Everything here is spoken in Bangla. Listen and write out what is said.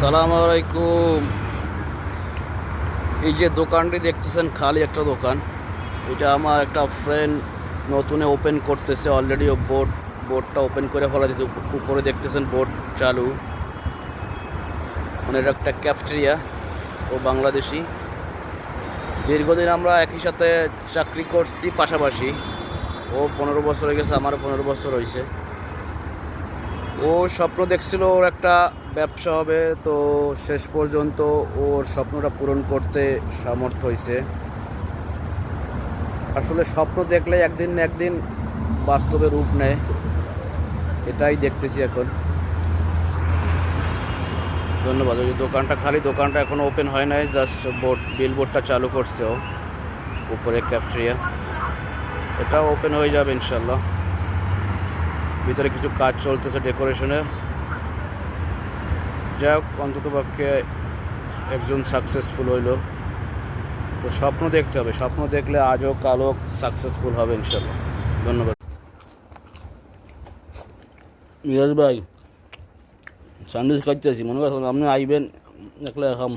সালাম আলাইকুম। এই যে দোকানটি দেখতেছেন খালি একটা দোকান, এটা আমার একটা ফ্রেন্ড নতুনে ওপেন করতেছে। অলরেডি বোর্ডটা ওপেন করে ফেলা যেতে, উপরে দেখতেছেন বোর্ড চালু। মানে এটা একটা ক্যাফটেরিয়া। ও বাংলাদেশি, দীর্ঘদিন আমরা একই সাথে চাকরি করছি পাশাপাশি। ও 15 বছর হয়ে গেছে, আমারও 15 বছর হয়েছে। ও স্বপ্ন দেখছিল ওর একটা ব্যবসা হবে, তো শেষ পর্যন্ত ওর স্বপ্নটা পূরণ করতে সামর্থ্য হয়েছে। আসলে স্বপ্ন দেখলে একদিন না একদিন বাস্তবে রূপ নেয়, এটাই দেখতেছি এখন। ধন্যবাদ। ওই দোকানটা খালি, দোকানটা এখনো ওপেন হয় নাই, জাস্ট বিলবোর্ডটা চালু করছে ও, উপরে ক্যাফটেরিয়া। এটাও ওপেন হয়ে যাবে ইনশাল্লাহ। ভিতরে কিছু কাজ চলতেছে ডেকোরেশনের। যাই হোক, অন্ততপক্ষে একজন সাকসেসফুল হইল। তো স্বপ্ন দেখতে হবে, স্বপ্ন দেখলে আজও কালও সাকসেসফুল হবে ইনশাল্লাহ। ধন্যবাদ। মিরাজ ভাই, স্যান্ডউইচ খাইতেছি, মনে করেন আপনি আইবেন, একলা খাম।